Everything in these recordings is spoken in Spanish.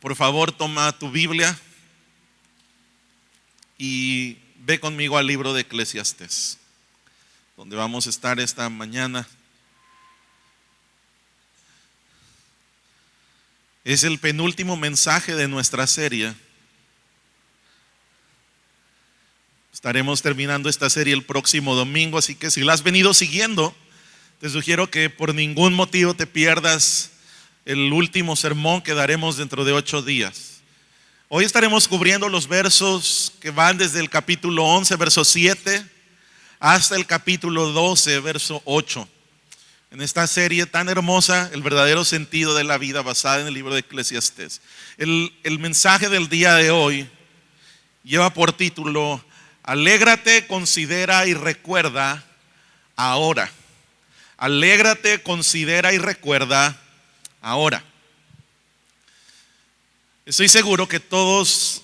Por favor, toma tu Biblia y ve conmigo al libro de Eclesiastés, donde vamos a estar esta mañana. Es el penúltimo mensaje de nuestra serie. Estaremos terminando esta serie el próximo domingo, así que si la has venido siguiendo, te sugiero que por ningún motivo te pierdas el último sermón que daremos dentro de 8 días. Hoy estaremos cubriendo los versos que van desde el capítulo 11, verso 7, hasta el capítulo 12, verso 8. En esta serie tan hermosa, el verdadero sentido de la vida, basada en el libro de Eclesiastés. El mensaje del día de hoy lleva por título: Alégrate, considera y recuerda ahora. Alégrate, considera y recuerda ahora. Estoy seguro que todos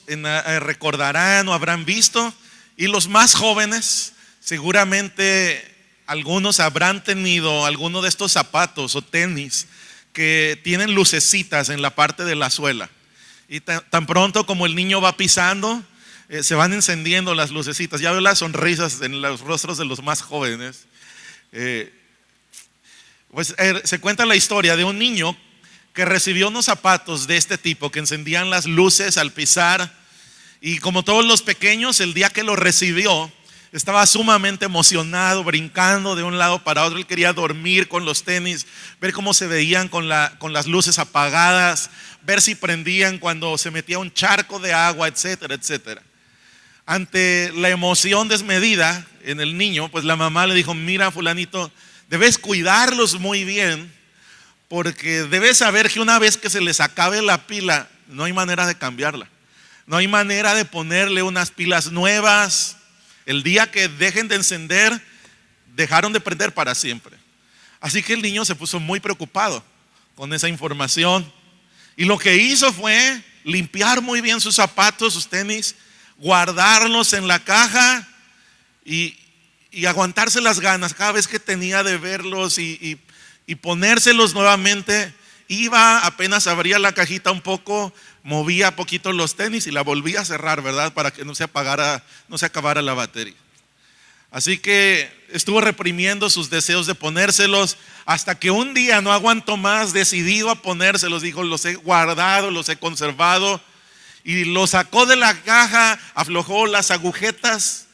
recordarán o habrán visto, y los más jóvenes seguramente algunos habrán tenido alguno de estos zapatos o tenis que tienen lucecitas en la parte de la suela, y tan pronto como el niño va pisando, se van encendiendo las lucecitas. Ya veo las sonrisas en los rostros de los más jóvenes. Se cuenta la historia de un niño que recibió unos zapatos de este tipo que encendían las luces al pisar, y como todos los pequeños, el día que lo recibió estaba sumamente emocionado, brincando de un lado para otro. Él quería dormir con los tenis, ver cómo se veían con las luces apagadas, ver si prendían cuando se metía un charco de agua, etcétera, etcétera. Ante la emoción desmedida en el niño, pues la mamá le dijo: mira, fulanito, debes cuidarlos muy bien, porque debes saber que una vez que se les acabe la pila, no hay manera de cambiarla. No hay manera de ponerle unas pilas nuevas. El día que dejen de encender, dejaron de prender para siempre. Así que el niño se puso muy preocupado con esa información, y lo que hizo fue limpiar muy bien sus zapatos, sus tenis, guardarlos en la caja y aguantarse las ganas cada vez que tenía de verlos y ponérselos nuevamente. Iba, apenas abría la cajita un poco, movía poquito los tenis y la volvía a cerrar, ¿verdad? Para que no se acabara la batería. Así que estuvo reprimiendo sus deseos de ponérselos, hasta que un día no aguantó más, decidido a ponérselos. Dijo: los he guardado, los he conservado. Y los sacó de la caja, aflojó las agujetas,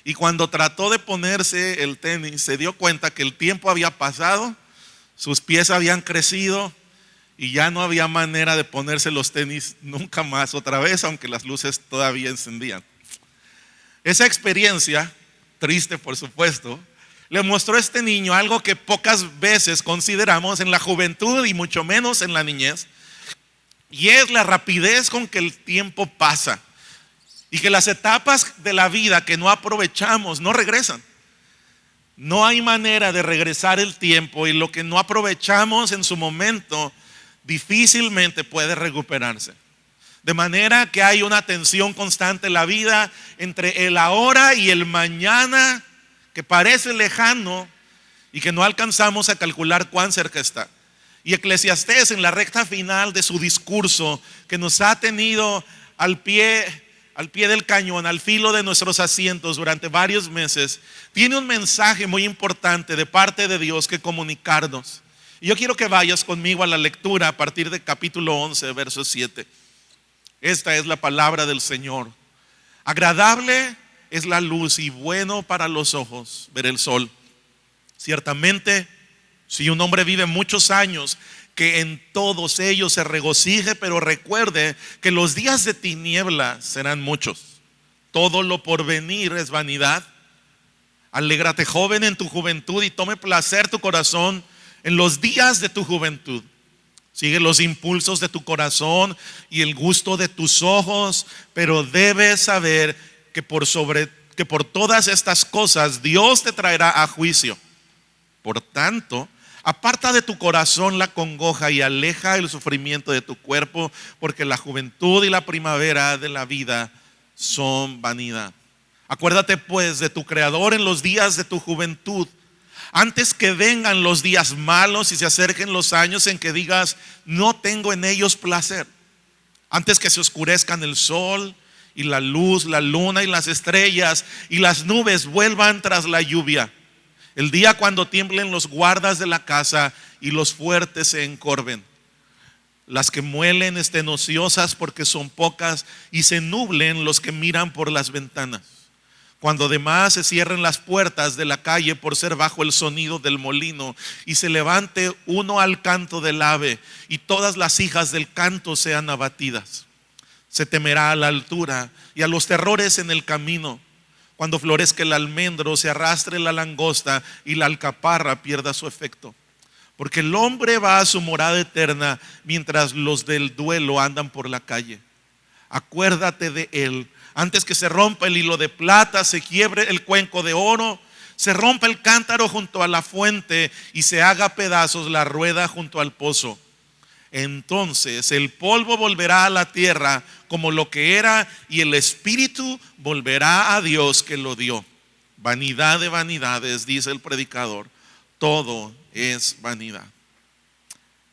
y cuando trató de ponerse el tenis, se dio cuenta que el tiempo había pasado, sus pies habían crecido y ya no había manera de ponerse los tenis nunca más otra vez, aunque las luces todavía encendían. Esa experiencia, triste por supuesto, le mostró a este niño algo que pocas veces consideramos en la juventud y mucho menos en la niñez, y es la rapidez con que el tiempo pasa, y que las etapas de la vida que no aprovechamos no regresan. No hay manera de regresar el tiempo, y lo que no aprovechamos en su momento difícilmente puede recuperarse. De manera que hay una tensión constante en la vida entre el ahora y el mañana, que parece lejano y que no alcanzamos a calcular cuán cerca está. Y Eclesiastés, en la recta final de su discurso, que nos ha tenido al pie del cañón, al filo de nuestros asientos durante varios meses, tiene un mensaje muy importante de parte de Dios que comunicarnos. Y yo quiero que vayas conmigo a la lectura a partir del capítulo 11, verso 7. Esta es la palabra del Señor. Agradable es la luz y bueno para los ojos ver el sol. Ciertamente, si un hombre vive muchos años, que en todos ellos se regocije, pero recuerde que los días de tinieblas serán muchos. Todo lo porvenir es vanidad. Alégrate, joven, en tu juventud, y tome placer tu corazón en los días de tu juventud. Sigue los impulsos de tu corazón y el gusto de tus ojos, pero debes saber que por todas estas cosas Dios te traerá a juicio. Por tanto, aparta de tu corazón la congoja y aleja el sufrimiento de tu cuerpo, porque la juventud y la primavera de la vida son vanidad. Acuérdate pues de tu Creador en los días de tu juventud, antes que vengan los días malos y se acerquen los años en que digas: no tengo en ellos placer. antes que se oscurezcan el sol y la luz, la luna y las estrellas y las nubes vuelvan tras la lluvia. El día cuando tiemblen los guardas de la casa y los fuertes se encorven. Las que muelen estén ociosas porque son pocas y se nublen los que miran por las ventanas. Cuando además se cierren las puertas de la calle por ser bajo el sonido del molino y se levante uno al canto del ave y todas las hijas del canto sean abatidas. Se temerá a la altura y a los terrores en el camino. Cuando florezca el almendro, se arrastre la langosta y la alcaparra pierda su efecto. Porque el hombre va a su morada eterna mientras los del duelo andan por la calle. Acuérdate de él antes que se rompa el hilo de plata, se quiebre el cuenco de oro, se rompa el cántaro junto a la fuente y se haga pedazos la rueda junto al pozo. Entonces el polvo volverá a la tierra como lo que era y el espíritu volverá a Dios que lo dio. Vanidad de vanidades, dice el predicador, todo es vanidad.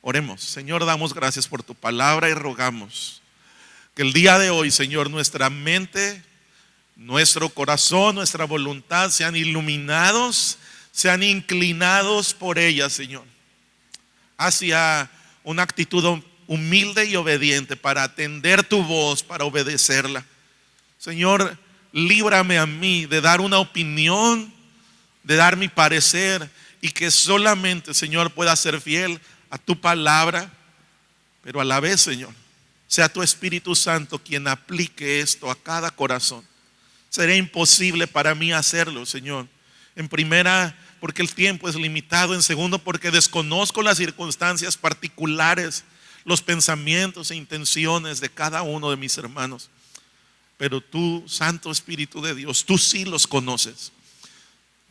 Oremos. Señor, damos gracias por tu palabra y rogamos que el día de hoy, Señor, nuestra mente, nuestro corazón, nuestra voluntad sean iluminados, sean inclinados por ella, Señor, hacia una actitud humilde y obediente para atender tu voz, para obedecerla. Señor, líbrame a mí de dar una opinión, de dar mi parecer, y que solamente, Señor, pueda ser fiel a tu palabra, pero a la vez, Señor, sea tu Espíritu Santo quien aplique esto a cada corazón. Sería imposible para mí hacerlo, Señor. En primera, porque el tiempo es limitado. En segundo, porque desconozco las circunstancias particulares, los pensamientos e intenciones de cada uno de mis hermanos. Pero tú, Santo Espíritu de Dios, tú sí los conoces.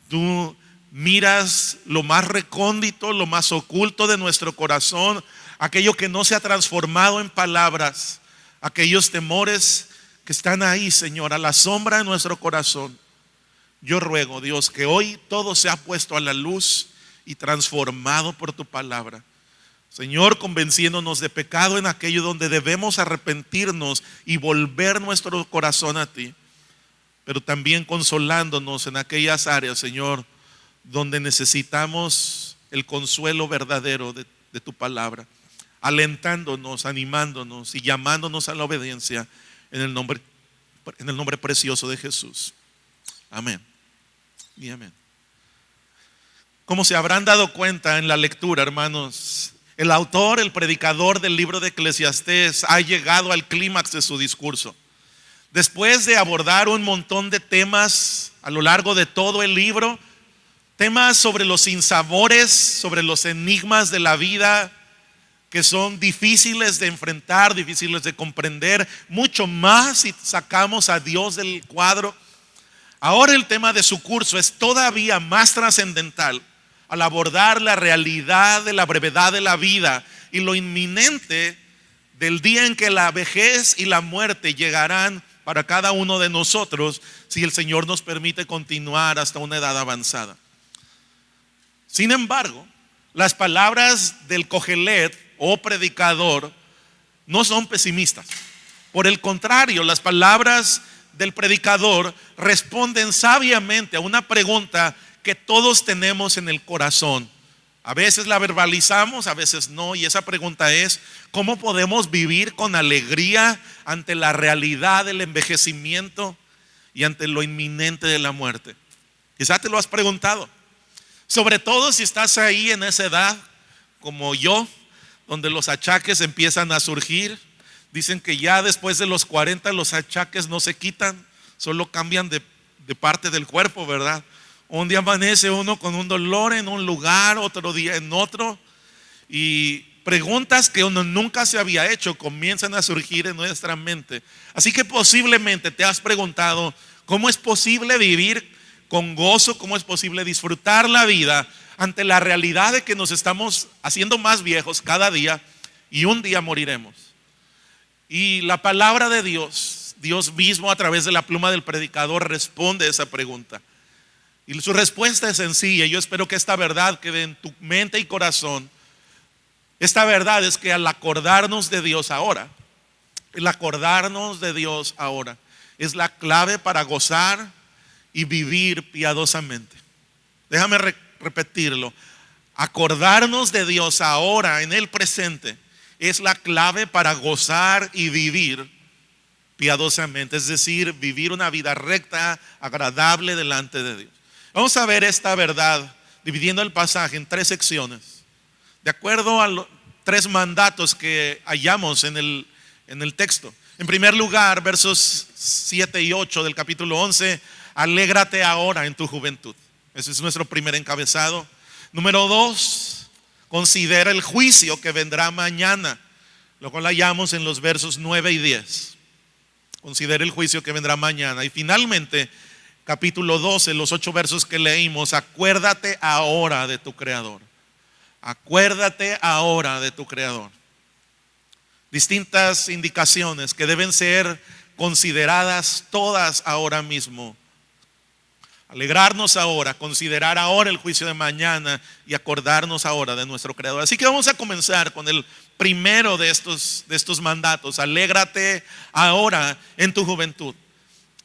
Tú miras lo más recóndito, lo más oculto de nuestro corazón, aquello que no se ha transformado en palabras, aquellos temores que están ahí, Señor, a la sombra de nuestro corazón. Yo ruego, Dios, que hoy todo sea puesto a la luz y transformado por tu palabra. Señor, convenciéndonos de pecado en aquello donde debemos arrepentirnos y volver nuestro corazón a ti, pero también consolándonos en aquellas áreas, Señor, donde necesitamos el consuelo verdadero de tu palabra, alentándonos, animándonos y llamándonos a la obediencia en el nombre precioso de Jesús. Amén y amén. Como se habrán dado cuenta en la lectura, hermanos, el autor, el predicador del libro de Eclesiastés ha llegado al clímax de su discurso. Después de abordar un montón de temas a lo largo de todo el libro, temas sobre los sinsabores, sobre los enigmas de la vida que son difíciles de enfrentar, difíciles de comprender, mucho más si sacamos a Dios del cuadro. Ahora el tema de su curso es todavía más trascendental al abordar la realidad de la brevedad de la vida y lo inminente del día en que la vejez y la muerte llegarán para cada uno de nosotros si el Señor nos permite continuar hasta una edad avanzada. Sin embargo, las palabras del Cogelet o predicador no son pesimistas. Por el contrario, las palabras del predicador responden sabiamente a una pregunta que todos tenemos en el corazón. A veces la verbalizamos, a veces no, y esa pregunta es: ¿cómo podemos vivir con alegría ante la realidad del envejecimiento y ante lo inminente de la muerte? Quizá te lo has preguntado. Sobre todo si estás ahí en esa edad como yo, donde los achaques empiezan a surgir. Dicen que ya después de los 40 los achaques no se quitan, solo cambian de parte del cuerpo, ¿verdad? Un día amanece uno con un dolor en un lugar, otro día en otro, y preguntas que uno nunca se había hecho comienzan a surgir en nuestra mente. Así que posiblemente te has preguntado: ¿cómo es posible vivir con gozo? ¿Cómo es posible disfrutar la vida ante la realidad de que nos estamos haciendo más viejos cada día y un día moriremos? Y la palabra de Dios, Dios mismo a través de la pluma del predicador, responde a esa pregunta. Y su respuesta es sencilla. Yo espero que esta verdad quede en tu mente y corazón. Esta verdad es que al acordarnos de Dios ahora, El acordarnos de Dios ahora es la clave para gozar y vivir piadosamente. Déjame repetirlo. Acordarnos de Dios ahora, en el presente, es la clave para gozar y vivir piadosamente. Es decir, vivir una vida recta, agradable delante de Dios. Vamos a ver esta verdad dividiendo el pasaje en 3 secciones, de acuerdo a los 3 mandatos que hallamos en el texto. En primer lugar, versos 7 y 8 del capítulo 11, alégrate ahora en tu juventud. Ese es nuestro primer encabezado. Número 2, considera el juicio que vendrá mañana, lo cual hallamos en los versos 9 y 10. Considera el juicio que vendrá mañana. Y finalmente, capítulo 12, los 8 versos que leímos, acuérdate ahora de tu Creador. Acuérdate ahora de tu Creador. Distintas indicaciones que deben ser consideradas todas ahora mismo. Alegrarnos ahora, considerar ahora el juicio de mañana y acordarnos ahora de nuestro Creador. Así que vamos a comenzar con el primero de estos mandatos. Alégrate ahora en tu juventud.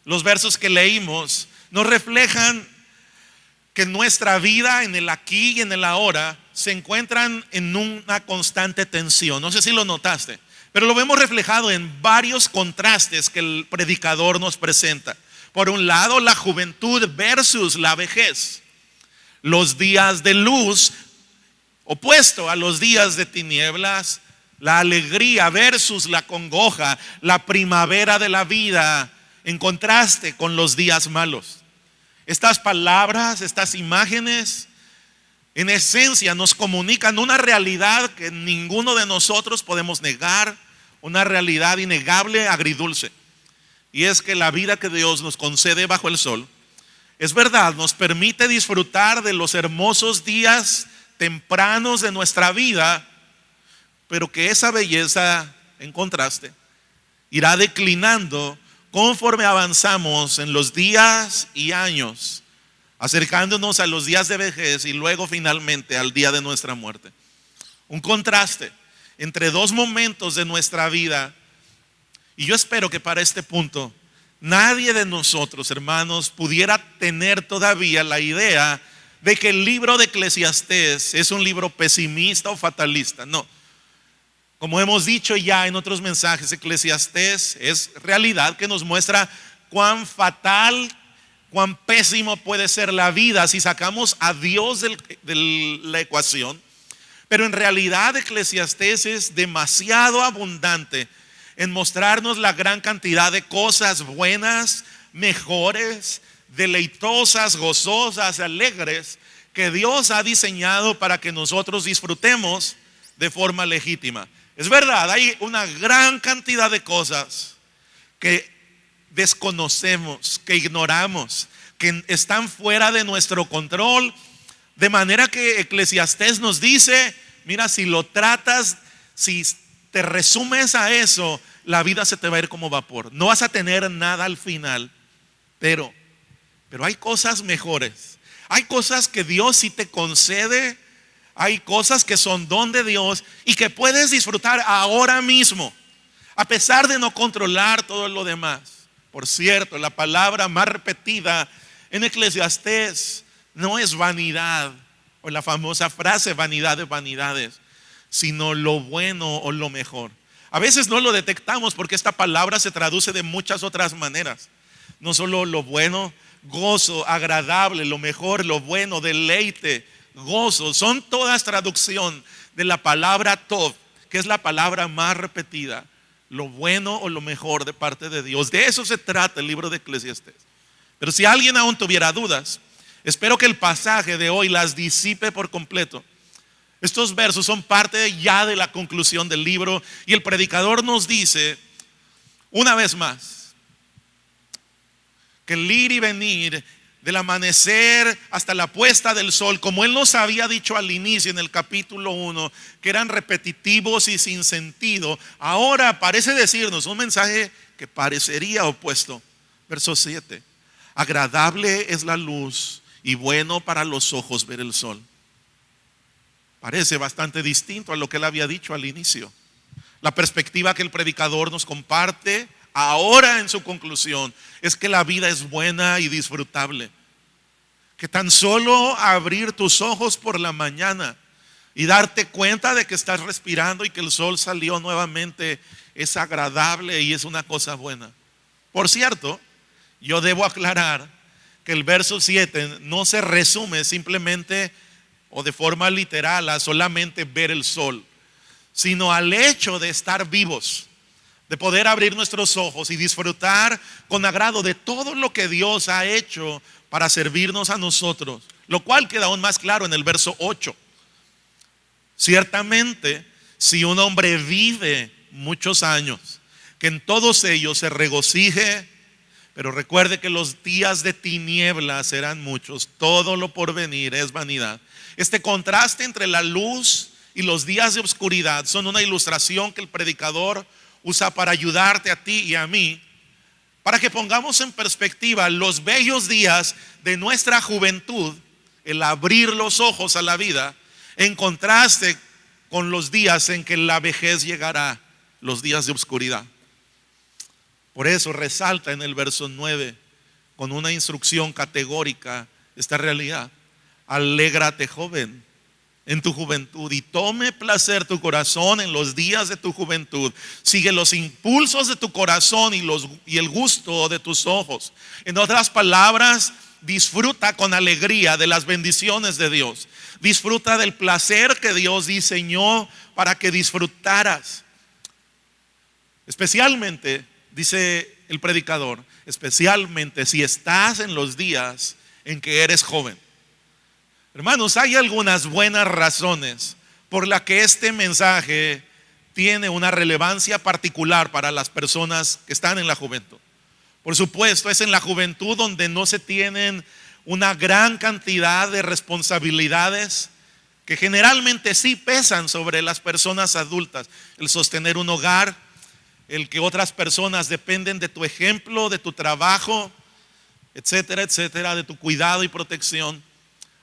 Los versos que leímos nos reflejan que nuestra vida en el aquí y en el ahora se encuentran en una constante tensión. No sé si lo notaste, pero lo vemos reflejado en varios contrastes que el predicador nos presenta. Por un lado, la juventud versus la vejez. Los días de luz opuesto a los días de tinieblas. La alegría versus la congoja. La primavera de la vida en contraste con los días malos. Estas palabras, estas imágenes, en esencia nos comunican una realidad que ninguno de nosotros podemos negar. Una realidad innegable, agridulce. Y es que la vida que Dios nos concede bajo el sol, es verdad, nos permite disfrutar de los hermosos días tempranos de nuestra vida, pero que esa belleza, en contraste, irá declinando conforme avanzamos en los días y años, acercándonos a los días de vejez y luego finalmente al día de nuestra muerte. Un contraste entre 2 momentos de nuestra vida. Y yo espero que para este punto nadie de nosotros, hermanos, pudiera tener todavía la idea de que el libro de Eclesiastés es un libro pesimista o fatalista. No. Como hemos dicho ya en otros mensajes, Eclesiastés es realidad que nos muestra cuán fatal, cuán pésimo puede ser la vida si sacamos a Dios de la ecuación. Pero en realidad Eclesiastés es demasiado abundante en mostrarnos la gran cantidad de cosas buenas, mejores, deleitosas, gozosas, alegres que Dios ha diseñado para que nosotros disfrutemos de forma legítima. Es verdad, hay una gran cantidad de cosas que desconocemos, que ignoramos, que están fuera de nuestro control, de manera que Eclesiastés nos dice, mira, si lo tratas, si te resumes a eso, la vida se te va a ir como vapor. No vas a tener nada al final, pero hay cosas mejores. Hay cosas que Dios sí te concede. Hay cosas que son don de Dios y que puedes disfrutar ahora mismo, a pesar de no controlar todo lo demás. Por cierto, la palabra más repetida en Eclesiastés no es vanidad, o la famosa frase vanidad de vanidades, sino lo bueno o lo mejor. A veces no lo detectamos porque esta palabra se traduce de muchas otras maneras. No solo lo bueno, gozo, agradable, lo mejor, lo bueno, deleite, gozo. Son todas traducción de la palabra tov, que es la palabra más repetida. Lo bueno o lo mejor de parte de Dios. De eso se trata el libro de Eclesiastés. Pero si alguien aún tuviera dudas, espero que el pasaje de hoy las disipe por completo. Estos versos son parte ya de la conclusión del libro y el predicador nos dice una vez más que el ir y venir del amanecer hasta la puesta del sol, como él nos había dicho al inicio en el capítulo 1, que eran repetitivos y sin sentido, ahora parece decirnos un mensaje que parecería opuesto. Verso 7: agradable es la luz y bueno para los ojos ver el sol. Parece bastante distinto a lo que él había dicho al inicio. La perspectiva que el predicador nos comparte ahora en su conclusión es que la vida es buena y disfrutable. Que tan solo abrir tus ojos por la mañana y darte cuenta de que estás respirando y que el sol salió nuevamente es agradable y es una cosa buena. Por cierto, yo debo aclarar que el verso 7 no se resume simplemente o de forma literal a solamente ver el sol, sino al hecho de estar vivos, de poder abrir nuestros ojos y disfrutar con agrado de todo lo que Dios ha hecho para servirnos a nosotros, lo cual queda aún más claro en el verso 8. Ciertamente, si un hombre vive muchos años, que en todos ellos se regocije, pero recuerde que los días de tinieblas serán muchos, todo lo por venir es vanidad. Este contraste entre la luz y los días de oscuridad son una ilustración que el predicador usa para ayudarte a ti y a mí, para que pongamos en perspectiva los bellos días de nuestra juventud, el abrir los ojos a la vida, en contraste con los días en que la vejez llegará, los días de oscuridad. Por eso resalta en el verso 9 con una instrucción categórica esta realidad: alégrate, joven, en tu juventud, y tome placer tu corazón en los días de tu juventud. Sigue los impulsos de tu corazón y el gusto de tus ojos. En otras palabras, disfruta con alegría de las bendiciones de Dios. Disfruta del placer que Dios diseñó para que disfrutaras. Especialmente, dice el predicador, especialmente si estás en los días en que eres joven. Hermanos, hay algunas buenas razones por las que este mensaje tiene una relevancia particular para las personas que están en la juventud. Por supuesto, es en la juventud donde no se tienen una gran cantidad de responsabilidades que generalmente sí pesan sobre las personas adultas. El sostener un hogar, el que otras personas dependen de tu ejemplo, de tu trabajo, etcétera, etcétera, de tu cuidado y protección.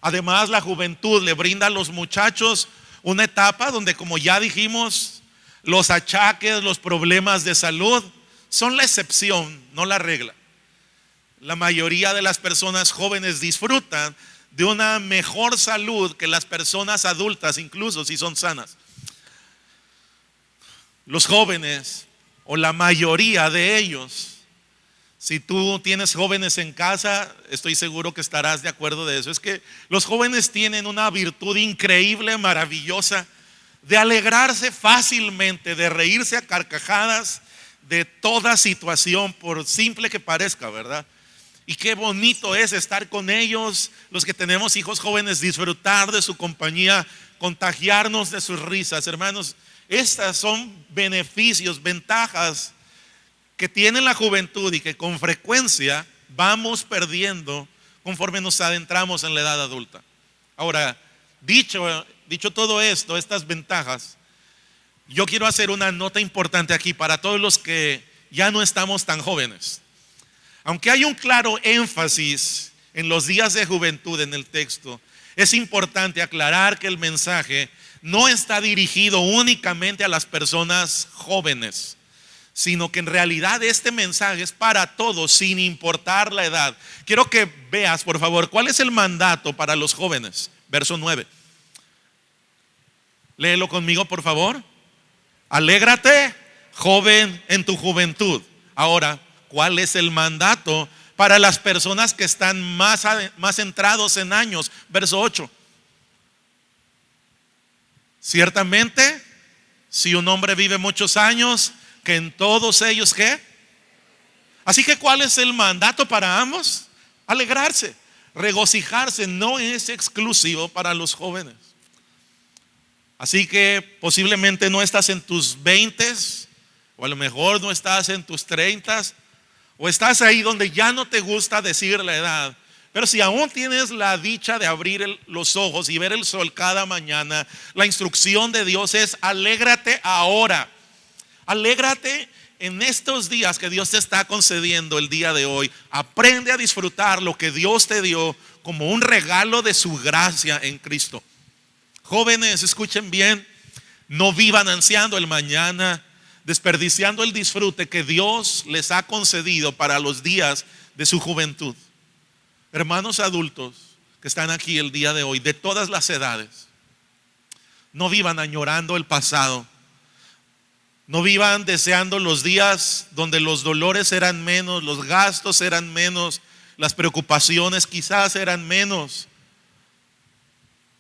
Además, la juventud le brinda a los muchachos una etapa donde, como ya dijimos, los achaques, los problemas de salud son la excepción, no la regla. La mayoría de las personas jóvenes disfrutan de una mejor salud que las personas adultas, incluso si son sanas. Los jóvenes, o la mayoría de ellos, si tú tienes jóvenes en casa, estoy seguro que estarás de acuerdo de eso. Es que los jóvenes tienen una virtud increíble, maravillosa, de alegrarse fácilmente, de reírse a carcajadas de toda situación, por simple que parezca, ¿verdad? Y qué bonito es estar con ellos, los que tenemos hijos jóvenes, disfrutar de su compañía, contagiarnos de sus risas. Hermanos, estas son beneficios, ventajas que tiene la juventud y que con frecuencia vamos perdiendo conforme nos adentramos en la edad adulta. Ahora, dicho todo esto, estas ventajas, yo quiero hacer una nota importante aquí para todos los que ya no estamos tan jóvenes. Aunque hay un claro énfasis en los días de juventud en el texto, es importante aclarar que el mensaje no está dirigido únicamente a las personas jóvenes, sino que en realidad este mensaje es para todos, sin importar la edad. Quiero que veas, por favor, cuál es el mandato para los jóvenes. Verso 9. Léelo conmigo, por favor. Alégrate, joven, en tu juventud. Ahora, ¿cuál es el mandato para las personas que están más entrados en años? Verso 8. Ciertamente, si un hombre vive muchos años, que en todos ellos, ¿qué? Así que, ¿cuál es el mandato para ambos? Alegrarse, regocijarse. No es exclusivo para los jóvenes. Así que posiblemente no estás en tus 20s, o a lo mejor no estás en tus 30s, o estás ahí donde ya no te gusta decir la edad. Pero si aún tienes la dicha de abrir los ojos y ver el sol cada mañana, la instrucción de Dios es: alégrate ahora. Alégrate en estos días que Dios te está concediendo el día de hoy. Aprende a disfrutar lo que Dios te dio como un regalo de su gracia en Cristo. Jóvenes, escuchen bien, no vivan ansiando el mañana, desperdiciando el disfrute que Dios les ha concedido para los días de su juventud. Hermanos adultos que están aquí el día de hoy, de todas las edades, no vivan añorando el pasado. No vivan deseando los días donde los dolores eran menos, los gastos eran menos, las preocupaciones quizás eran menos.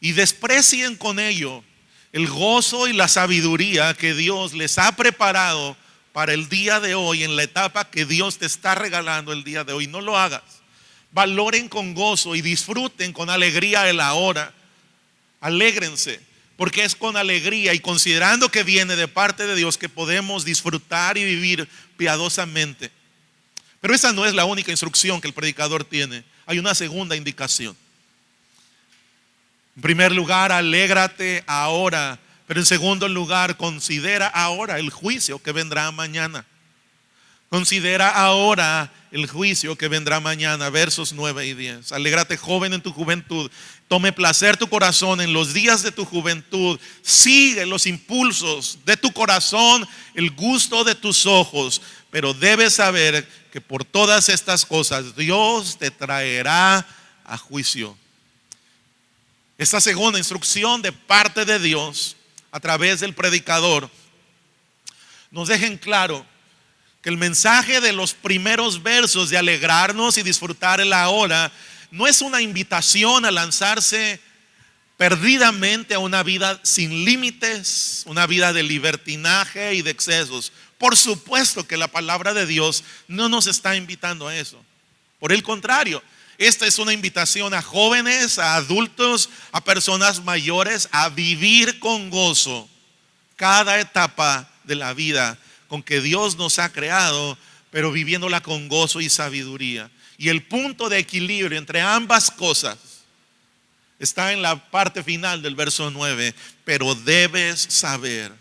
Y desprecien con ello el gozo y la sabiduría que Dios les ha preparado para el día de hoy, en la etapa que Dios te está regalando el día de hoy. No lo hagas. Valoren con gozo y disfruten con alegría el ahora. Alégrense, porque es con alegría y considerando que viene de parte de Dios que podemos disfrutar y vivir piadosamente. Pero esa no es la única instrucción que el predicador tiene. Hay una segunda indicación. En primer lugar, alégrate ahora. Pero en segundo lugar, considera ahora el juicio que vendrá mañana. Considera ahora el juicio que vendrá mañana. Versos 9 y 10. Alégrate, joven, en tu juventud. Tome placer tu corazón en los días de tu juventud. Sigue los impulsos de tu corazón, el gusto de tus ojos. Pero debes saber que por todas estas cosas Dios te traerá a juicio. Esta segunda instrucción de parte de Dios a través del predicador nos deja en claro que el mensaje de los primeros versos de alegrarnos y disfrutar el ahora no es una invitación a lanzarse perdidamente a una vida sin límites, una vida de libertinaje y de excesos. Por supuesto que la palabra de Dios no nos está invitando a eso. Por el contrario, esta es una invitación a jóvenes, a adultos, a personas mayores a vivir con gozo cada etapa de la vida con que Dios nos ha creado, pero viviéndola con gozo y sabiduría. Y el punto de equilibrio entre ambas cosas está en la parte final del verso 9. Pero debes saber,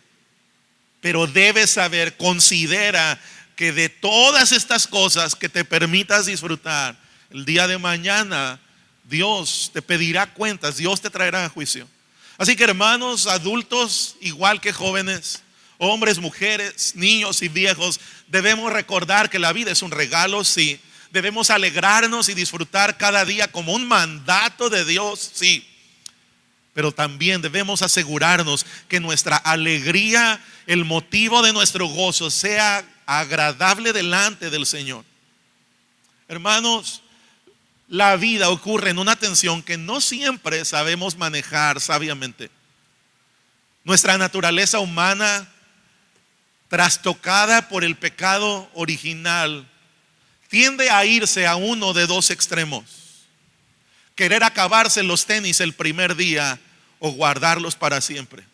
considera que de todas estas cosas que te permitas disfrutar, el día de mañana Dios te pedirá cuentas, Dios te traerá a juicio. Así que hermanos, adultos, igual que jóvenes, hombres, mujeres, niños y viejos, debemos recordar que la vida es un regalo, sí. Debemos alegrarnos y disfrutar cada día como un mandato de Dios, sí. Pero también debemos asegurarnos que nuestra alegría, el motivo de nuestro gozo, sea agradable delante del Señor. Hermanos, la vida ocurre en una tensión que no siempre sabemos manejar sabiamente. Nuestra naturaleza humana, trastocada por el pecado original, tiende a irse a uno de dos extremos: querer acabarse los tenis el primer día o guardarlos para siempre.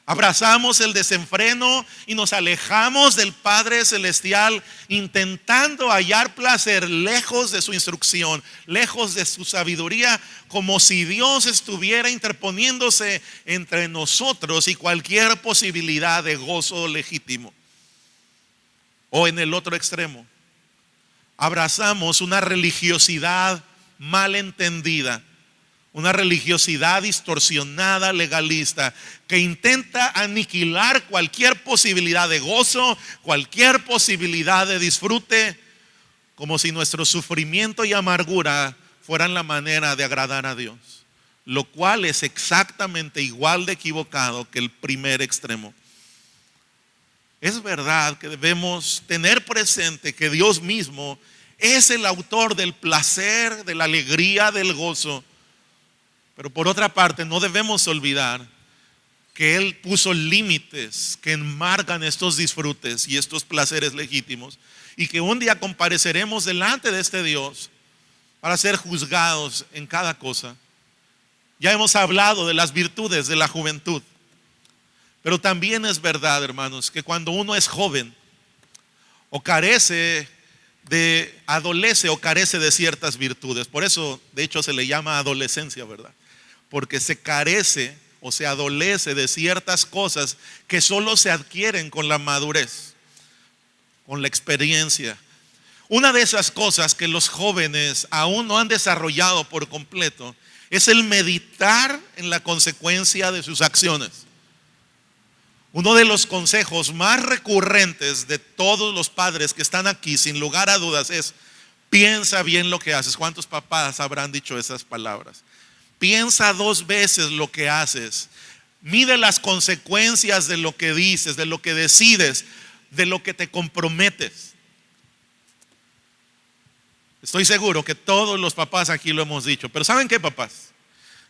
Abrazamos el desenfreno y nos alejamos del Padre Celestial, intentando hallar placer lejos de su instrucción, lejos de su sabiduría, como si Dios estuviera interponiéndose entre nosotros y cualquier posibilidad de gozo legítimo. O en el otro extremo, abrazamos una religiosidad mal entendida, una religiosidad distorsionada, legalista, que intenta aniquilar cualquier posibilidad de gozo, cualquier posibilidad de disfrute, como si nuestro sufrimiento y amargura fueran la manera de agradar a Dios, lo cual es exactamente igual de equivocado que el primer extremo. Es verdad que debemos tener presente que Dios mismo es el autor del placer, de la alegría, del gozo. Pero por otra parte, no debemos olvidar que Él puso límites que enmarcan estos disfrutes y estos placeres legítimos, y que un día compareceremos delante de este Dios para ser juzgados en cada cosa. Ya hemos hablado de las virtudes de la juventud, pero también es verdad, hermanos, que cuando uno es joven o adolece o carece de ciertas virtudes, por eso de hecho se le llama adolescencia, ¿verdad? Porque se carece o se adolece de ciertas cosas que solo se adquieren con la madurez, con la experiencia. Una de esas cosas que los jóvenes aún no han desarrollado por completo es el meditar en la consecuencia de sus acciones. Uno de los consejos más recurrentes de todos los padres que están aquí, sin lugar a dudas, es: piensa bien lo que haces. ¿Cuántos papás habrán dicho esas palabras? Piensa 2 veces lo que haces. Mide las consecuencias de lo que dices, de lo que decides, de lo que te comprometes. Estoy seguro que todos los papás aquí lo hemos dicho. Pero ¿saben qué, papás?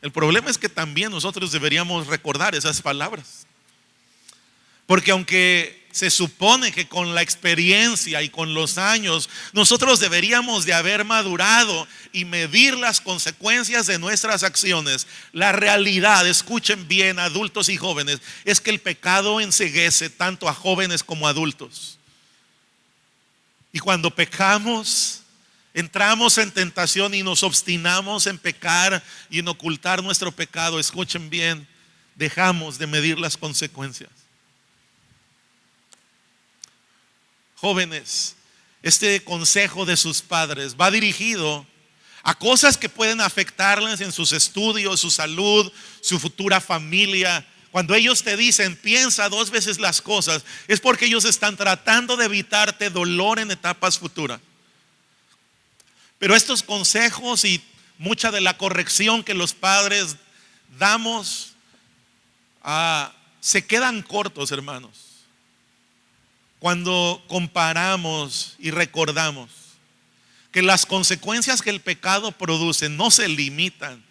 El problema es que también nosotros deberíamos recordar esas palabras. Porque aunque se supone que con la experiencia y con los años nosotros deberíamos de haber madurado y medir las consecuencias de nuestras acciones, la realidad, escuchen bien, adultos y jóvenes, es que el pecado enceguece tanto a jóvenes como a adultos. Y cuando pecamos, entramos en tentación y nos obstinamos en pecar y en ocultar nuestro pecado, escuchen bien, dejamos de medir las consecuencias. Jóvenes, este consejo de sus padres va dirigido a cosas que pueden afectarles en sus estudios, su salud, su futura familia. Cuando ellos te dicen piensa 2 veces las cosas, es porque ellos están tratando de evitarte dolor en etapas futuras. Pero estos consejos y mucha de la corrección que los padres damos se quedan cortos, hermanos, cuando comparamos y recordamos que las consecuencias que el pecado produce no se limitan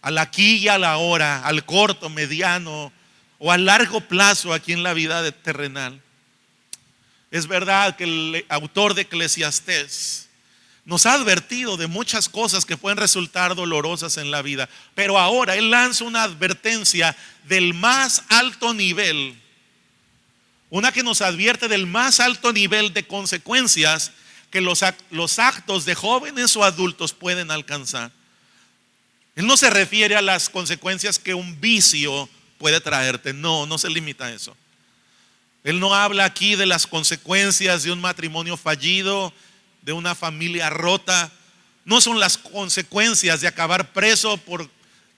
al aquí y a la ahora, al corto, mediano o a largo plazo aquí en la vida terrenal. Es verdad que el autor de Eclesiastés nos ha advertido de muchas cosas que pueden resultar dolorosas en la vida, pero ahora él lanza una advertencia del más alto nivel, una que nos advierte del más alto nivel de consecuencias que los actos de jóvenes o adultos pueden alcanzar. Él no se refiere a las consecuencias que un vicio puede traerte, no se limita a eso. Él no habla aquí de las consecuencias de un matrimonio fallido, de una familia rota. No son las consecuencias de acabar preso por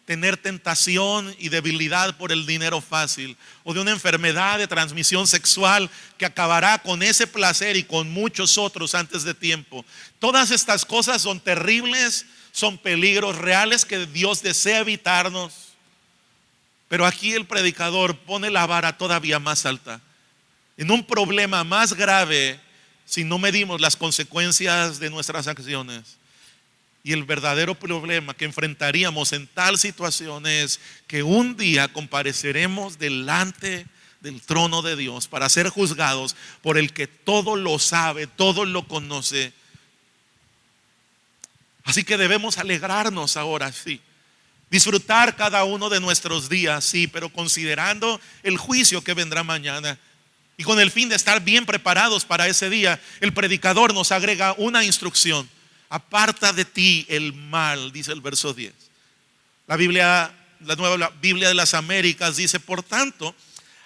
tener tentación y debilidad por el dinero fácil, o de una enfermedad de transmisión sexual que acabará con ese placer y con muchos otros antes de tiempo. Todas estas cosas son terribles, son peligros reales que Dios desea evitarnos. Pero aquí el predicador pone la vara todavía más alta, en un problema más grave si no medimos las consecuencias de nuestras acciones. Y el verdadero problema que enfrentaríamos en tal situación es que un día compareceremos delante del trono de Dios para ser juzgados por el que todo lo sabe, todo lo conoce. Así que debemos alegrarnos ahora, sí, disfrutar cada uno de nuestros días, sí, pero considerando el juicio que vendrá mañana. Y con el fin de estar bien preparados para ese día, el predicador nos agrega una instrucción: aparta de ti el mal, dice el verso 10. La Nueva Biblia de las Américas dice: por tanto,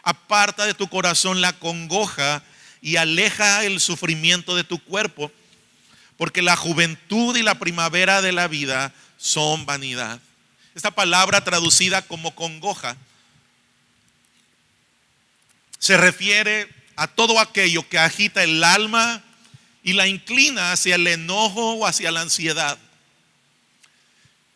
aparta de tu corazón la congoja y aleja el sufrimiento de tu cuerpo, porque la juventud y la primavera de la vida son vanidad. Esta palabra traducida como congoja se refiere a todo aquello que agita el alma y la inclina hacia el enojo o hacia la ansiedad.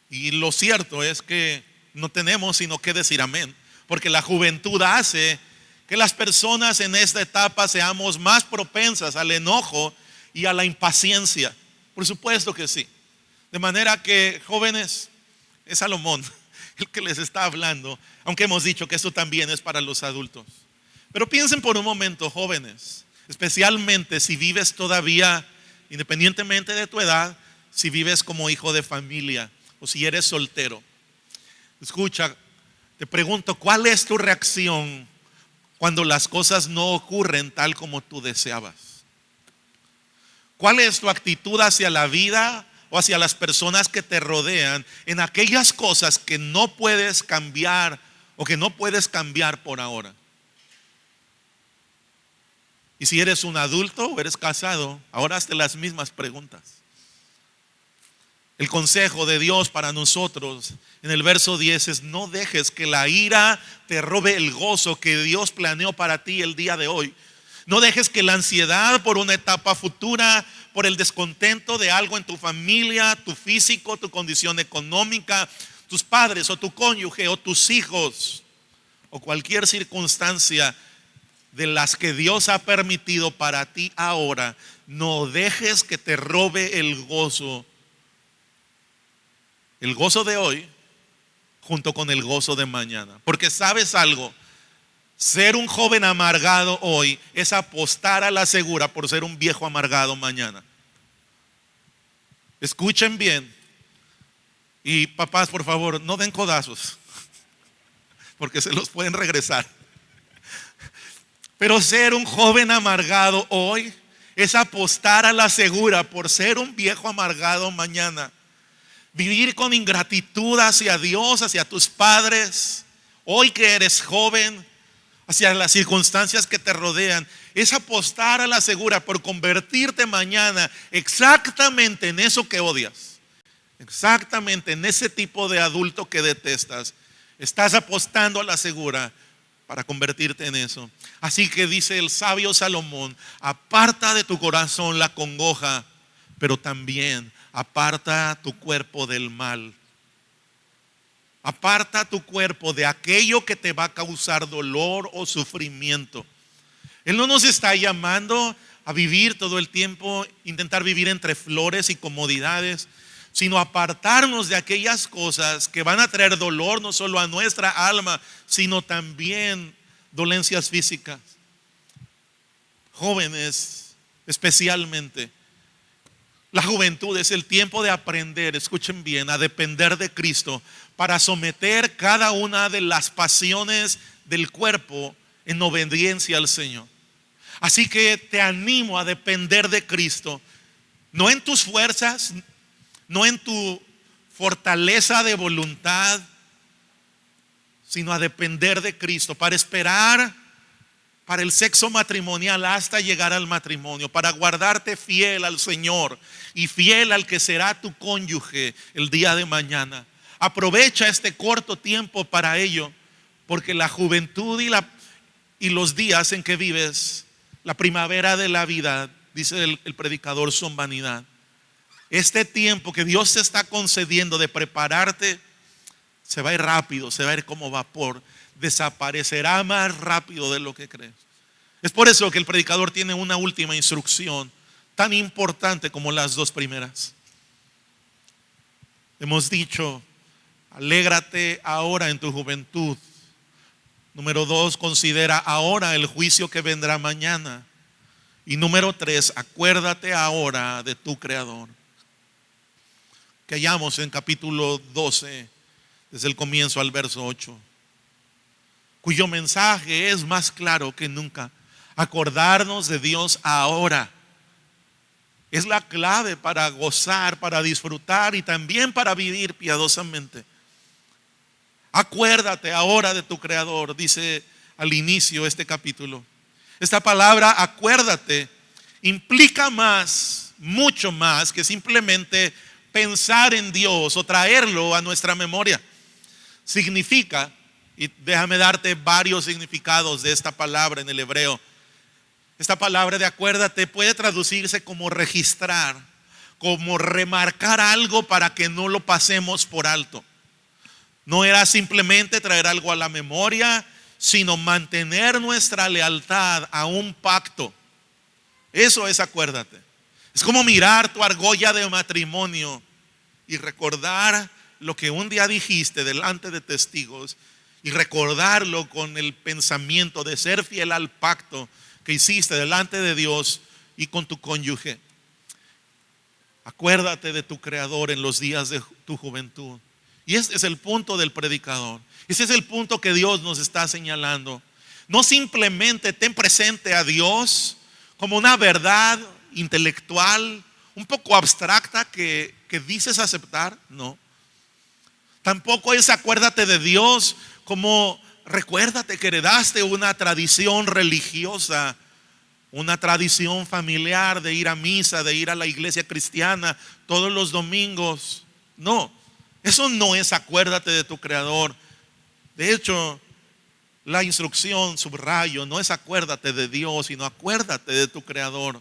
Y lo cierto es que no tenemos sino que decir amén, porque la juventud hace que las personas en esta etapa seamos más propensas al enojo y a la impaciencia. Por supuesto que sí. De manera que, jóvenes, es Salomón el que les está hablando, aunque hemos dicho que esto también es para los adultos. Pero piensen por un momento, jóvenes, especialmente si vives todavía, independientemente de tu edad, si vives como hijo de familia o si eres soltero. Escucha, te pregunto, ¿cuál es tu reacción cuando las cosas no ocurren tal como tú deseabas? ¿Cuál es tu actitud hacia la vida o hacia las personas que te rodean en aquellas cosas que no puedes cambiar o que no puedes cambiar por ahora? Y si eres un adulto o eres casado, ahora hazte las mismas preguntas. El consejo de Dios para nosotros en el verso 10 es: no dejes que la ira te robe el gozo que Dios planeó para ti el día de hoy. No dejes que la ansiedad por una etapa futura, por el descontento de algo en tu familia, tu físico, tu condición económica, tus padres o tu cónyuge o tus hijos o cualquier circunstancia de las que Dios ha permitido para ti ahora, no dejes que te robe el gozo de hoy junto con el gozo de mañana. Porque sabes algo, ser un joven amargado hoy es apostar a la segura por ser un viejo amargado mañana. Escuchen bien. Y papás, por favor, no den codazos, porque se los pueden regresar. Pero ser un joven amargado hoy es apostar a la segura por ser un viejo amargado mañana. Vivir con ingratitud hacia Dios, hacia tus padres, hoy que eres joven, hacia las circunstancias que te rodean, es apostar a la segura por convertirte mañana exactamente en eso que odias, exactamente en ese tipo de adulto que detestas. Estás apostando a la segura para convertirte en eso. Así que dice el sabio Salomón: aparta de tu corazón la congoja, pero también aparta tu cuerpo del mal. Aparta tu cuerpo de aquello que te va a causar dolor o sufrimiento. Él no nos está llamando a vivir todo el tiempo, intentar vivir entre flores y comodidades, sino apartarnos de aquellas cosas que van a traer dolor no solo a nuestra alma, sino también dolencias físicas. Jóvenes, especialmente, la juventud es el tiempo de aprender, escuchen bien, a depender de Cristo para someter cada una de las pasiones del cuerpo en obediencia al Señor. Así que te animo a depender de Cristo, no en tus fuerzas, no en tu fortaleza de voluntad, sino a depender de Cristo para esperar para el sexo matrimonial hasta llegar al matrimonio, para guardarte fiel al Señor y fiel al que será tu cónyuge el día de mañana. Aprovecha este corto tiempo para ello, porque la juventud y los días en que vives, la primavera de la vida, dice el predicador, son vanidad. Este tiempo que Dios te está concediendo de prepararte se va a ir rápido, se va a ir como vapor, desaparecerá más rápido de lo que crees. Es por eso que el predicador tiene una última instrucción tan importante como las dos primeras. Hemos dicho: alégrate ahora en tu juventud. Número 2, considera ahora el juicio que vendrá mañana. Y número 3, acuérdate ahora de tu Creador. Que hallamos en capítulo 12, desde el comienzo al verso 8, cuyo mensaje es más claro que nunca. Acordarnos de Dios ahora es la clave para gozar, para disfrutar y también para vivir piadosamente. Acuérdate ahora de tu Creador, dice al inicio este capítulo. Esta palabra acuérdate implica más, mucho más que simplemente pensar en Dios o traerlo a nuestra memoria. Significa, y déjame darte varios significados de esta palabra en el hebreo. Esta palabra de acuérdate puede traducirse como registrar, como remarcar algo para que no lo pasemos por alto. No era simplemente traer algo a la memoria, sino mantener nuestra lealtad a un pacto. Eso es acuérdate. Es como mirar tu argolla de matrimonio y recordar lo que un día dijiste delante de testigos y recordarlo con el pensamiento de ser fiel al pacto que hiciste delante de Dios y con tu cónyuge. Acuérdate de tu Creador en los días de tu juventud. Y este es el punto del predicador. Ese es el punto que Dios nos está señalando. No simplemente ten presente a Dios como una verdad intelectual un poco abstracta que dices aceptar. No. Tampoco es acuérdate de Dios como recuérdate que heredaste una tradición religiosa, una tradición familiar de ir a misa, de ir a la iglesia cristiana todos los domingos. No, eso no es acuérdate de tu Creador. De hecho, la instrucción, subrayo, no es acuérdate de Dios, sino acuérdate de tu Creador.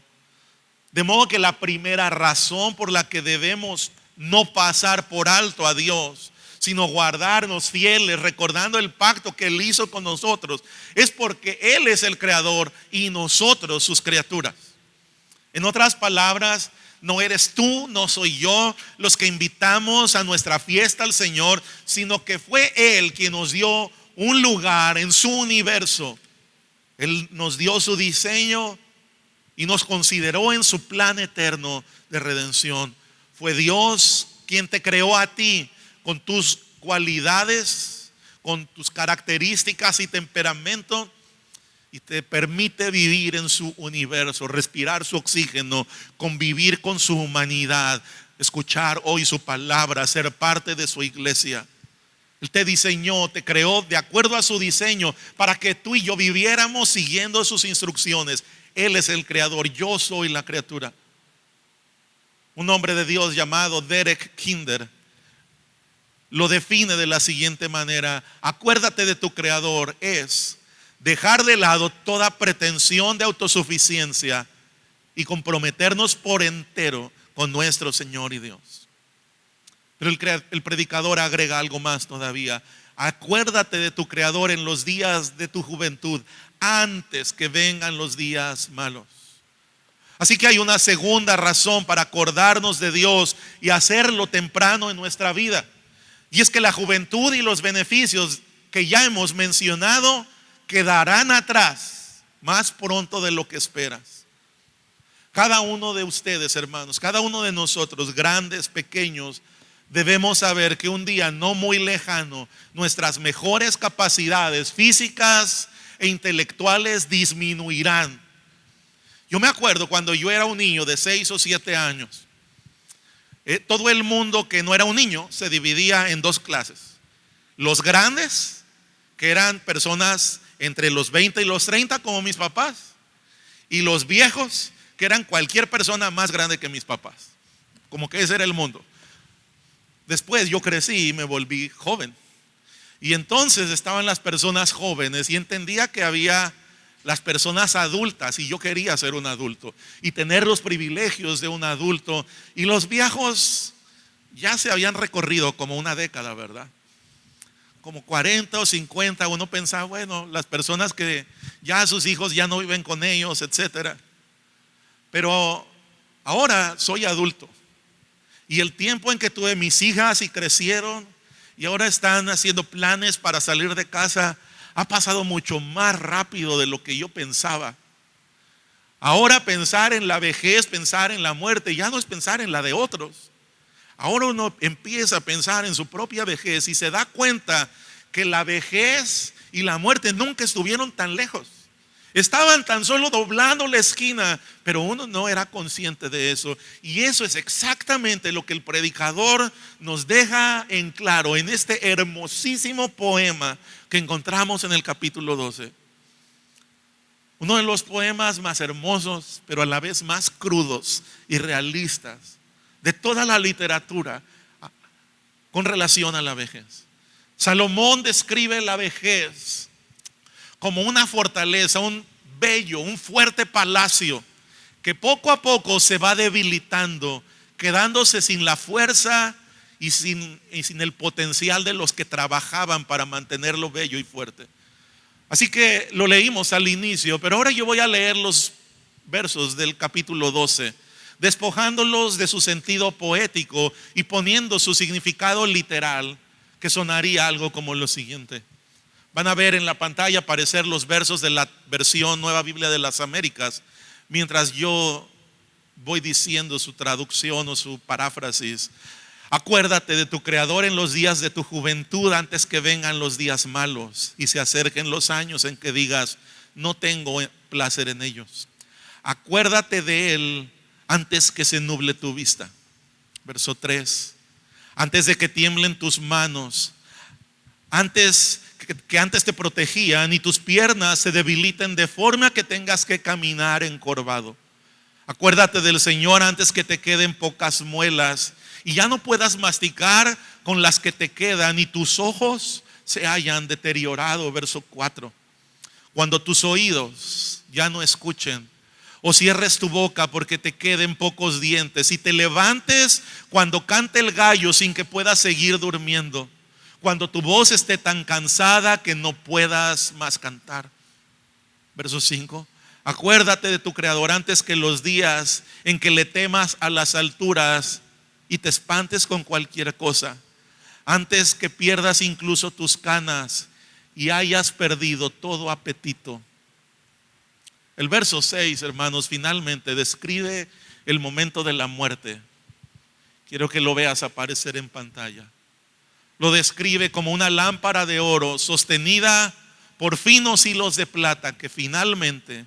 De modo que la primera razón por la que debemos no pasar por alto a Dios, sino guardarnos fieles, recordando el pacto que Él hizo con nosotros, es porque Él es el Creador y nosotros sus criaturas. En otras palabras, no eres tú, no soy yo los que invitamos a nuestra fiesta al Señor, sino que fue Él quien nos dio un lugar en su universo. Él nos dio su diseño y nos consideró en su plan eterno de redención. Fue Dios quien te creó a ti con tus cualidades, con tus características y temperamento, y te permite vivir en su universo, respirar su oxígeno, convivir con su humanidad, escuchar hoy su palabra, ser parte de su iglesia. Él te diseñó, te creó de acuerdo a su diseño para que tú y yo viviéramos siguiendo sus instrucciones. Él es el creador, yo soy la criatura. Un hombre de Dios llamado Derek Kinder lo define de la siguiente manera: acuérdate de tu Creador es dejar de lado toda pretensión de autosuficiencia y comprometernos por entero con nuestro Señor y Dios. Pero el predicador agrega algo más todavía: acuérdate de tu Creador en los días de tu juventud, antes que vengan los días malos. Así que hay una segunda razón para acordarnos de Dios y hacerlo temprano en nuestra vida. Y es que la juventud y los beneficios que ya hemos mencionado quedarán atrás más pronto de lo que esperas. Cada uno de ustedes, hermanos, cada uno de nosotros, grandes, pequeños, debemos saber que un día no muy lejano nuestras mejores capacidades físicas e intelectuales disminuirán. Yo me acuerdo cuando yo era un niño de 6 o 7 años. Todo el mundo que no era un niño se dividía en dos clases: los grandes, que eran personas entre los 20 y los 30 como mis papás, y los viejos, que eran cualquier persona más grande que mis papás. Como que ese era el mundo. Después yo crecí y me volví joven, y entonces estaban las personas jóvenes, y entendía que había las personas adultas, y yo quería ser un adulto y tener los privilegios de un adulto, y los viejos ya se habían recorrido como una década, ¿verdad? Como 40 o 50, uno pensaba, bueno, las personas que ya sus hijos ya no viven con ellos, etcétera. Pero ahora soy adulto, y el tiempo en que tuve mis hijas y crecieron y ahora están haciendo planes para salir de casa ha pasado mucho más rápido de lo que yo pensaba. Ahora pensar en la vejez, pensar en la muerte, ya no es pensar en la de otros. Ahora uno empieza a pensar en su propia vejez y se da cuenta que la vejez y la muerte nunca estuvieron tan lejos. Estaban tan solo doblando la esquina, pero uno no era consciente de eso. Y eso es exactamente lo que el predicador nos deja en claro en este hermosísimo poema que encontramos en el capítulo 12. Uno de los poemas más hermosos, pero a la vez más crudos y realistas de toda la literatura con relación a la vejez. Salomón describe la vejez como una fortaleza, un bello, un fuerte palacio que poco a poco se va debilitando, quedándose sin la fuerza y sin el potencial de los que trabajaban para mantenerlo bello y fuerte. Así que lo leímos al inicio, pero ahora yo voy a leer los versos del capítulo 12, despojándolos de su sentido poético y poniendo su significado literal, que sonaría algo como lo siguiente. Van a ver en la pantalla aparecer los versos de la versión Nueva Biblia de las Américas, mientras yo voy diciendo su traducción o su paráfrasis. Acuérdate de tu Creador en los días de tu juventud, antes que vengan los días malos y se acerquen los años en que digas, no tengo placer en ellos. Acuérdate de Él antes que se nuble tu vista. Verso 3. Antes de que tiemblen tus manos, antes te protegían y tus piernas se debiliten de forma que tengas que caminar encorvado. Acuérdate del Señor antes que te queden pocas muelas y ya no puedas masticar con las que te quedan y tus ojos se hayan deteriorado. Verso 4. Cuando tus oídos ya no escuchen, o cierres tu boca porque te queden pocos dientes, y te levantes cuando cante el gallo sin que puedas seguir durmiendo, cuando tu voz esté tan cansada que no puedas más cantar. Verso 5. Acuérdate de tu Creador antes que los días en que le temas a las alturas y te espantes con cualquier cosa, antes que pierdas incluso tus canas y hayas perdido todo apetito. El verso 6, hermanos, finalmente describe el momento de la muerte. Quiero que lo veas aparecer en pantalla. Lo describe como una lámpara de oro sostenida por finos hilos de plata que finalmente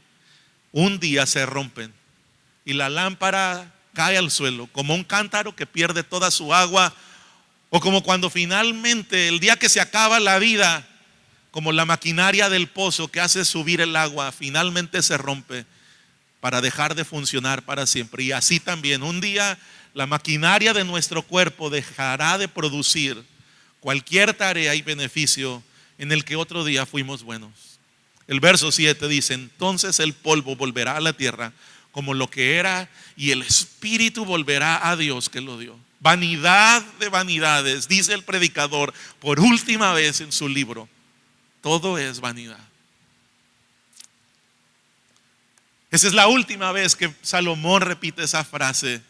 un día se rompen y la lámpara cae al suelo, como un cántaro que pierde toda su agua, o como cuando finalmente el día que se acaba la vida, como la maquinaria del pozo que hace subir el agua, finalmente se rompe para dejar de funcionar para siempre. Y así también un día la maquinaria de nuestro cuerpo dejará de producir cualquier tarea y beneficio en el que otro día fuimos buenos. El verso 7 dice: entonces el polvo volverá a la tierra como lo que era, y el espíritu volverá a Dios que lo dio. Vanidad de vanidades, dice el predicador por última vez en su libro. Todo es vanidad. Esa es la última vez que Salomón repite esa frase.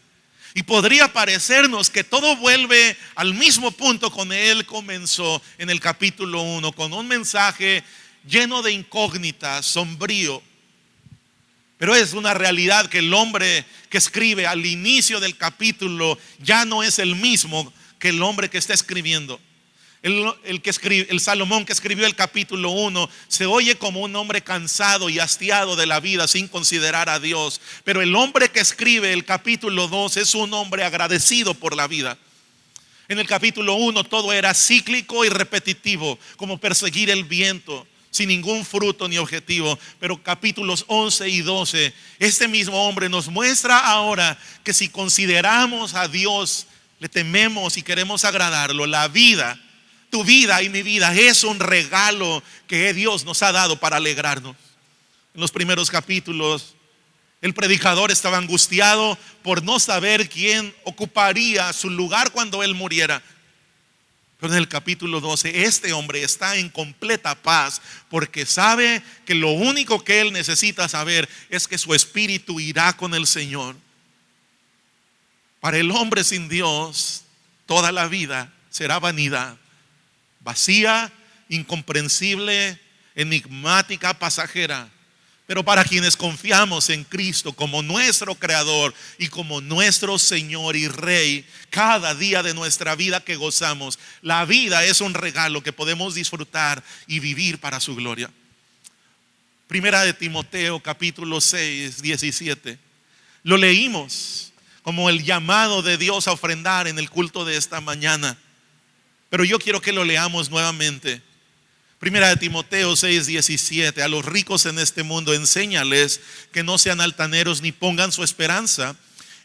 Y podría parecernos que todo vuelve al mismo punto con él comenzó en el capítulo 1, con un mensaje lleno de incógnitas, sombrío. Pero es una realidad que el hombre que escribe al inicio del capítulo ya no es el mismo que el hombre que está escribiendo. El Salomón que escribió el capítulo 1 se oye como un hombre cansado y hastiado de la vida sin considerar a Dios. Pero el hombre que escribe el capítulo 2 es un hombre agradecido por la vida. En el capítulo 1 todo era cíclico y repetitivo, como perseguir el viento, sin ningún fruto ni objetivo. Pero capítulos 11 y 12, este mismo hombre nos muestra ahora que si consideramos a Dios, le tememos y queremos agradarlo, la vida, tu vida y mi vida, es un regalo que Dios nos ha dado para alegrarnos. En los primeros capítulos, el predicador estaba angustiado por no saber quién ocuparía su lugar cuando él muriera. Pero en el capítulo 12, este hombre está en completa paz porque sabe que lo único que él necesita saber es que su espíritu irá con el Señor. Para el hombre sin Dios, toda la vida será vanidad, vacía, incomprensible, enigmática, pasajera. Pero para quienes confiamos en Cristo como nuestro Creador y como nuestro Señor y Rey, cada día de nuestra vida que gozamos, la vida es un regalo que podemos disfrutar y vivir para su gloria. Primera de Timoteo capítulo 6, 17. Lo leímos como el llamado de Dios a ofrendar en el culto de esta mañana, pero yo quiero que lo leamos nuevamente. Primera de Timoteo 6, 17. A los ricos en este mundo enséñales que no sean altaneros ni pongan su esperanza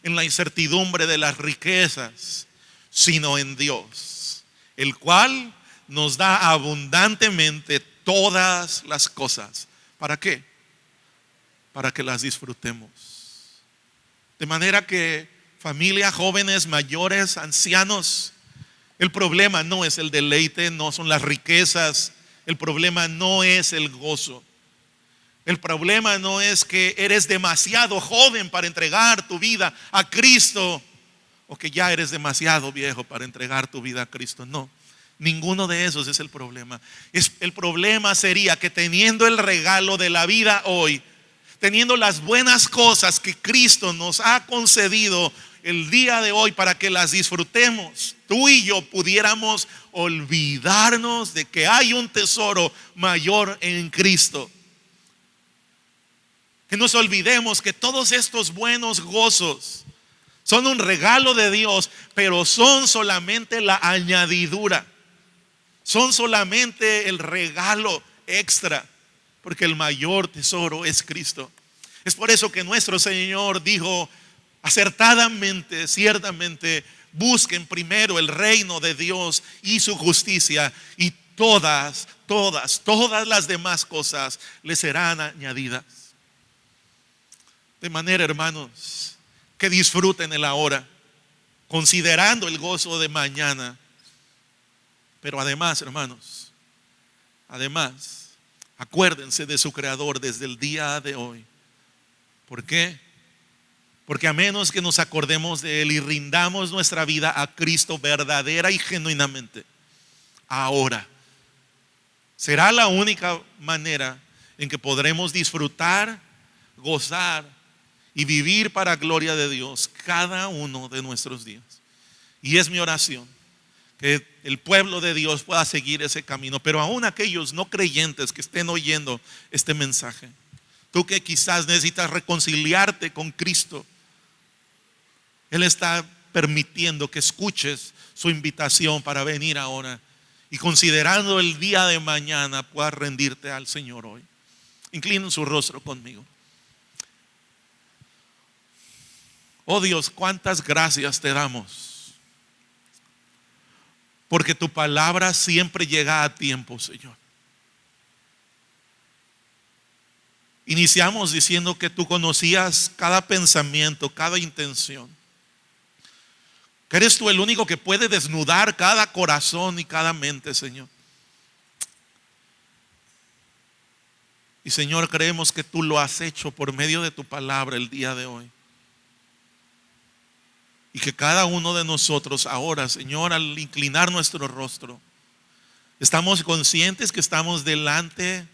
en la incertidumbre de las riquezas, sino en Dios, el cual nos da abundantemente todas las cosas. ¿Para qué? Para que las disfrutemos. De manera que familia, jóvenes, mayores, ancianos, el problema no es el deleite, no son las riquezas. El problema no es el gozo. El problema no es que eres demasiado joven para entregar tu vida a Cristo, o que ya eres demasiado viejo para entregar tu vida a Cristo. No, ninguno de esos es el problema. El problema sería que teniendo el regalo de la vida hoy, teniendo las buenas cosas que Cristo nos ha concedido el día de hoy para que las disfrutemos, tú y yo pudiéramos olvidarnos de que hay un tesoro mayor en Cristo. Que nos olvidemos que todos estos buenos gozos son un regalo de Dios, pero son solamente la añadidura, son solamente el regalo extra, porque el mayor tesoro es Cristo. Es por eso que nuestro Señor dijo acertadamente, ciertamente, Busquen primero el reino de Dios y su justicia, y todas las demás cosas les serán añadidas. De manera, hermanos, que disfruten el ahora, considerando el gozo de mañana. Pero además, hermanos, acuérdense de su Creador desde el día de hoy. ¿Por qué? Porque a menos que nos acordemos de Él y rindamos nuestra vida a Cristo verdadera y genuinamente, ahora será la única manera en que podremos disfrutar, gozar y vivir para gloria de Dios cada uno de nuestros días. Y es mi oración que el pueblo de Dios pueda seguir ese camino. Pero aún aquellos no creyentes que estén oyendo este mensaje, tú que quizás necesitas reconciliarte con Cristo, Él está permitiendo que escuches su invitación para venir ahora, y considerando el día de mañana puedas rendirte al Señor hoy. Inclinen su rostro conmigo. Oh Dios, cuántas gracias te damos, porque tu palabra siempre llega a tiempo, Señor. Iniciamos diciendo que tú conocías cada pensamiento, cada intención, que eres tú el único que puede desnudar cada corazón y cada mente, Señor. Y Señor, creemos que tú lo has hecho por medio de tu palabra el día de hoy. Y que cada uno de nosotros ahora, Señor, al inclinar nuestro rostro, estamos conscientes que estamos delante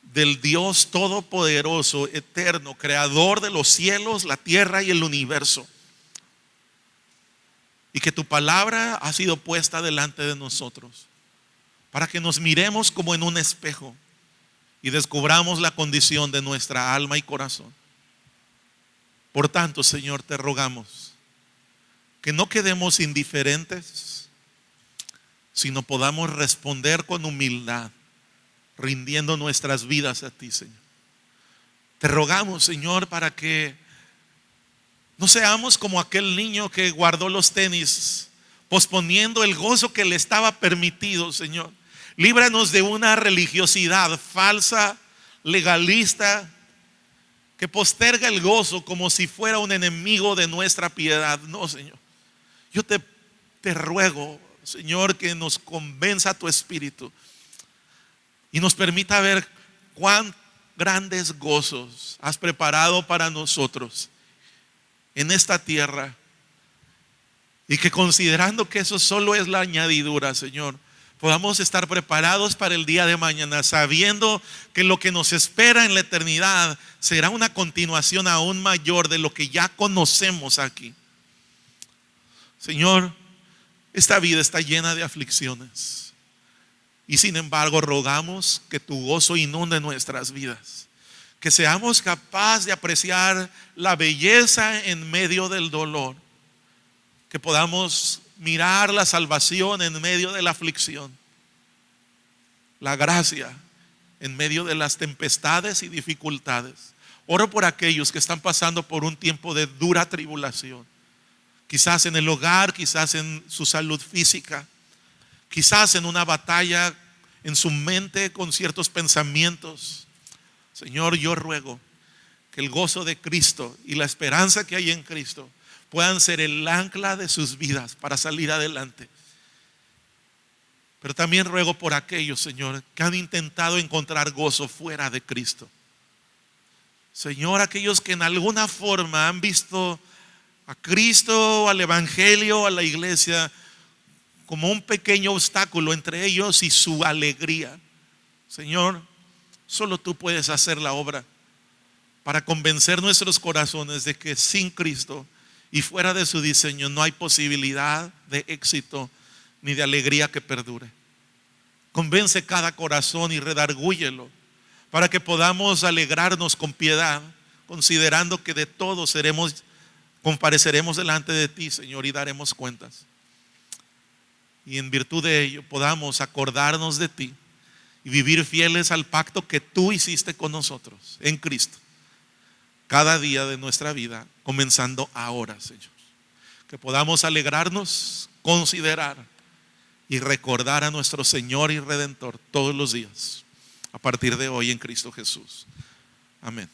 del Dios todopoderoso, eterno, creador de los cielos, la tierra y el universo. Y que tu palabra ha sido puesta delante de nosotros para que nos miremos como en un espejo y descubramos la condición de nuestra alma y corazón. Por tanto, Señor, te rogamos que no quedemos indiferentes, sino podamos responder con humildad, rindiendo nuestras vidas a ti, Señor. Te rogamos, Señor, para que no seamos como aquel niño que guardó los tenis, posponiendo el gozo que le estaba permitido, Señor. Líbranos de una religiosidad falsa, legalista, que posterga el gozo como si fuera un enemigo de nuestra piedad. No, Señor. Yo te ruego, Señor, que nos convenza tu Espíritu y nos permita ver cuán grandes gozos has preparado para nosotros en esta tierra, y que considerando que eso solo es la añadidura, Señor, podamos estar preparados para el día de mañana, sabiendo que lo que nos espera en la eternidad será una continuación aún mayor de lo que ya conocemos aquí. Señor, esta vida está llena de aflicciones, y sin embargo rogamos que tu gozo inunde nuestras vidas, que seamos capaces de apreciar la belleza en medio del dolor, que podamos mirar la salvación en medio de la aflicción, la gracia en medio de las tempestades y dificultades. Oro por aquellos que están pasando por un tiempo de dura tribulación, quizás en el hogar, quizás en su salud física, quizás en una batalla en su mente con ciertos pensamientos. Señor, yo ruego que el gozo de Cristo y la esperanza que hay en Cristo puedan ser el ancla de sus vidas para salir adelante. Pero también ruego por aquellos, Señor, que han intentado encontrar gozo fuera de Cristo. Señor, aquellos que en alguna forma han visto a Cristo, al Evangelio, a la iglesia como un pequeño obstáculo entre ellos y su alegría. Señor, solo tú puedes hacer la obra para convencer nuestros corazones de que sin Cristo y fuera de su diseño no hay posibilidad de éxito ni de alegría que perdure. Convence cada corazón y redargúyelo para que podamos alegrarnos con piedad, considerando que de todo compareceremos delante de ti, Señor, y daremos cuentas. Y en virtud de ello podamos acordarnos de ti y vivir fieles al pacto que tú hiciste con nosotros en Cristo cada día de nuestra vida, comenzando ahora, Señor. que podamos alegrarnos, considerar y recordar a nuestro Señor y Redentor todos los días, a partir de hoy en Cristo Jesús. Amén.